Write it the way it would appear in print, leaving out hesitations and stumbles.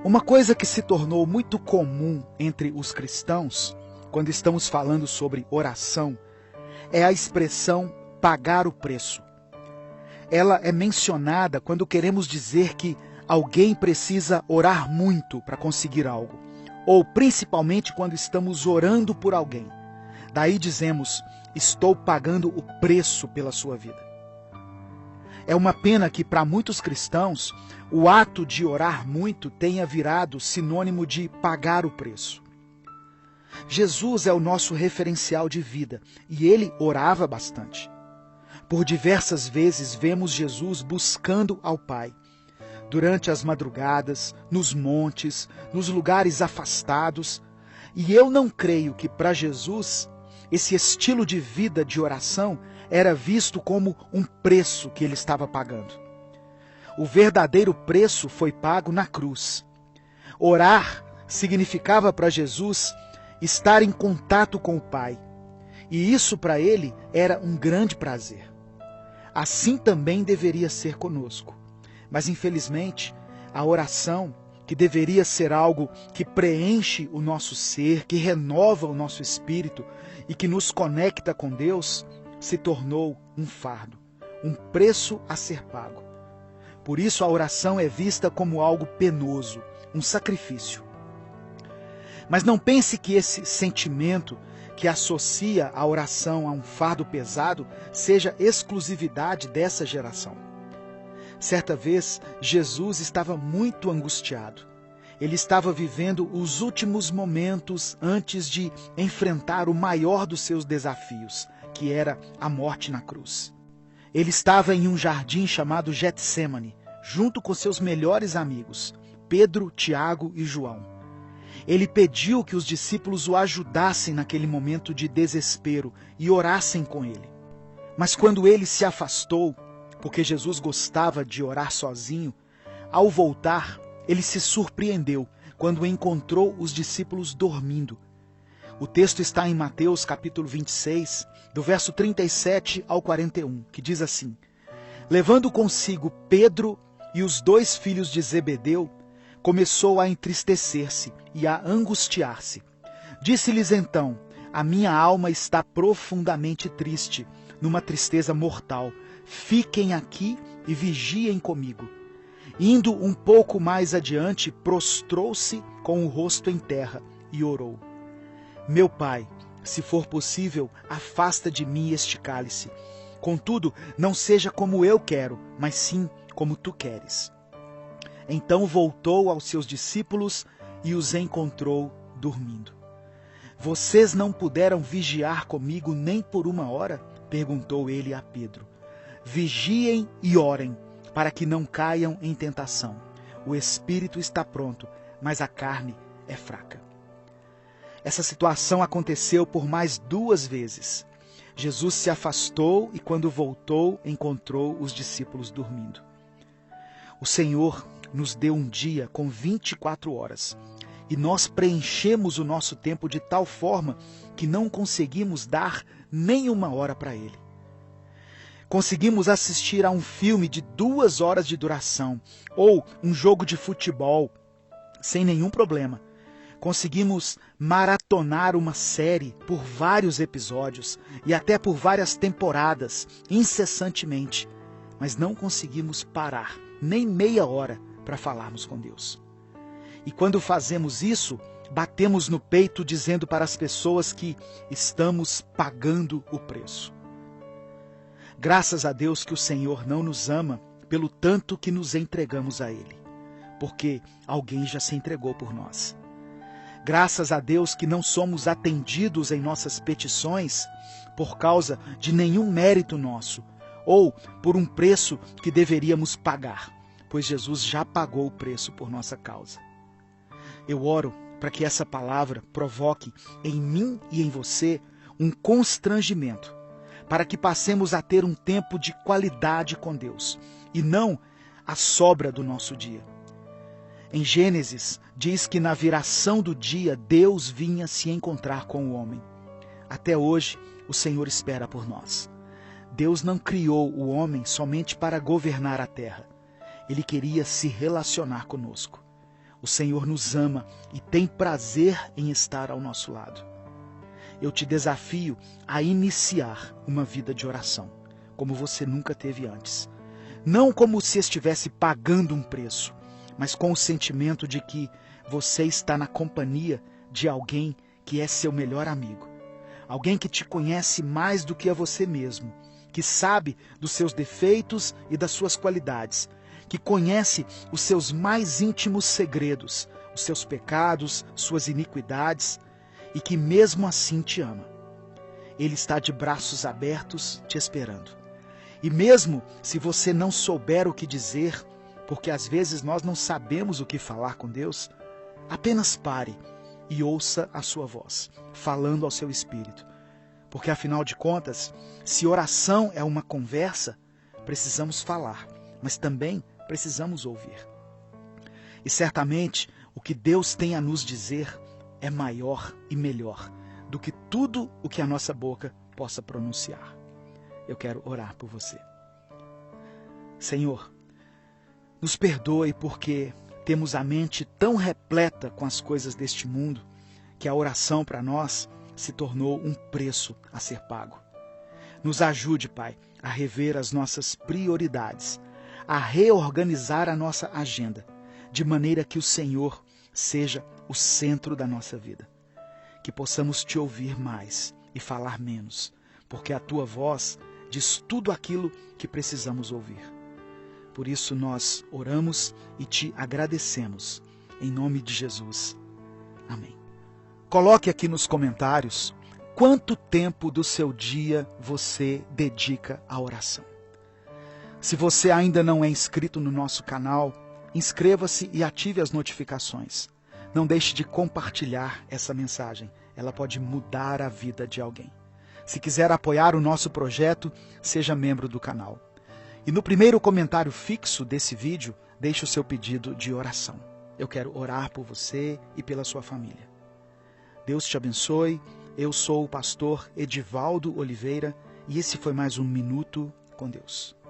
Uma coisa que se tornou muito comum entre os cristãos, quando estamos falando sobre oração, é a expressão pagar o preço. Ela é mencionada quando queremos dizer que alguém precisa orar muito para conseguir algo, ou principalmente quando estamos orando por alguém. Daí dizemos, estou pagando o preço pela sua vida. É uma pena que para muitos cristãos, o ato de orar muito tenha virado sinônimo de pagar o preço. Jesus é o nosso referencial de vida e ele orava bastante. Por diversas vezes vemos Jesus buscando ao Pai. Durante as madrugadas, nos montes, nos lugares afastados. E eu não creio que para Jesus esse estilo de vida de oração era visto como um preço que ele estava pagando. O verdadeiro preço foi pago na cruz. Orar significava para Jesus estar em contato com o Pai. E isso para ele era um grande prazer. Assim também deveria ser conosco. Mas infelizmente, a oração, que deveria ser algo que preenche o nosso ser, que renova o nosso espírito e que nos conecta com Deus, se tornou um fardo, um preço a ser pago. Por isso a oração é vista como algo penoso, um sacrifício. Mas não pense que esse sentimento que associa a oração a um fardo pesado seja exclusividade dessa geração. Certa vez, Jesus estava muito angustiado. Ele estava vivendo os últimos momentos antes de enfrentar o maior dos seus desafios, que era a morte na cruz. Ele estava em um jardim chamado Getsêmani, junto com seus melhores amigos, Pedro, Tiago e João. Ele pediu que os discípulos o ajudassem naquele momento de desespero e orassem com ele. Mas quando ele se afastou, porque Jesus gostava de orar sozinho, ao voltar, ele se surpreendeu quando encontrou os discípulos dormindo. O texto está em Mateus capítulo 26, do verso 37 ao 41, que diz assim: Levando consigo Pedro e os 2 filhos de Zebedeu, começou a entristecer-se e a angustiar-se. Disse-lhes então: A minha alma está profundamente triste, numa tristeza mortal. Fiquem aqui e vigiem comigo. Indo um pouco mais adiante, prostrou-se com o rosto em terra e orou: Meu Pai, se for possível, afasta de mim este cálice. Contudo, não seja como eu quero, mas sim como tu queres. Então voltou aos seus discípulos e os encontrou dormindo. Vocês não puderam vigiar comigo nem por 1 hora? Perguntou ele a Pedro. Vigiem e orem, para que não caiam em tentação. O espírito está pronto, mas a carne é fraca. Essa situação aconteceu por mais 2 vezes. Jesus se afastou e quando voltou, encontrou os discípulos dormindo. O Senhor nos deu um dia com 24 horas e nós preenchemos o nosso tempo de tal forma que não conseguimos dar nem 1 hora para Ele. Conseguimos assistir a um filme de 2 horas de duração ou um jogo de futebol sem nenhum problema. Conseguimos maratonar uma série por vários episódios e até por várias temporadas, incessantemente, mas não conseguimos parar nem meia hora para falarmos com Deus. E quando fazemos isso, batemos no peito dizendo para as pessoas que estamos pagando o preço. Graças a Deus que o Senhor não nos ama pelo tanto que nos entregamos a Ele, porque alguém já se entregou por nós. Graças a Deus que não somos atendidos em nossas petições por causa de nenhum mérito nosso, ou por um preço que deveríamos pagar, pois Jesus já pagou o preço por nossa causa. Eu oro para que essa palavra provoque em mim e em você um constrangimento, para que passemos a ter um tempo de qualidade com Deus, e não a sobra do nosso dia. Em Gênesis, diz que na viração do dia, Deus vinha se encontrar com o homem. Até hoje, o Senhor espera por nós. Deus não criou o homem somente para governar a terra. Ele queria se relacionar conosco. O Senhor nos ama e tem prazer em estar ao nosso lado. Eu te desafio a iniciar uma vida de oração, como você nunca teve antes. Não como se estivesse pagando um preço, mas com o sentimento de que você está na companhia de alguém que é seu melhor amigo. Alguém que te conhece mais do que a você mesmo, que sabe dos seus defeitos e das suas qualidades, que conhece os seus mais íntimos segredos, os seus pecados, suas iniquidades, e que mesmo assim te ama. Ele está de braços abertos te esperando. E mesmo se você não souber o que dizer, porque às vezes nós não sabemos o que falar com Deus, apenas pare e ouça a sua voz, falando ao seu espírito. Porque afinal de contas, se oração é uma conversa, precisamos falar, mas também precisamos ouvir. E certamente o que Deus tem a nos dizer é maior e melhor do que tudo o que a nossa boca possa pronunciar. Eu quero orar por você. Senhor, nos perdoe porque temos a mente tão repleta com as coisas deste mundo que a oração para nós se tornou um preço a ser pago. Nos ajude, Pai, a rever as nossas prioridades, a reorganizar a nossa agenda, de maneira que o Senhor seja o centro da nossa vida. Que possamos te ouvir mais e falar menos, porque a tua voz diz tudo aquilo que precisamos ouvir. Por isso nós oramos e te agradecemos. Em nome de Jesus. Amém. Coloque aqui nos comentários quanto tempo do seu dia você dedica à oração. Se você ainda não é inscrito no nosso canal, inscreva-se e ative as notificações. Não deixe de compartilhar essa mensagem. Ela pode mudar a vida de alguém. Se quiser apoiar o nosso projeto, seja membro do canal. E no primeiro comentário fixo desse vídeo, deixe o seu pedido de oração. Eu quero orar por você e pela sua família. Deus te abençoe. Eu sou o pastor Edivaldo Oliveira e esse foi mais um Minuto com Deus.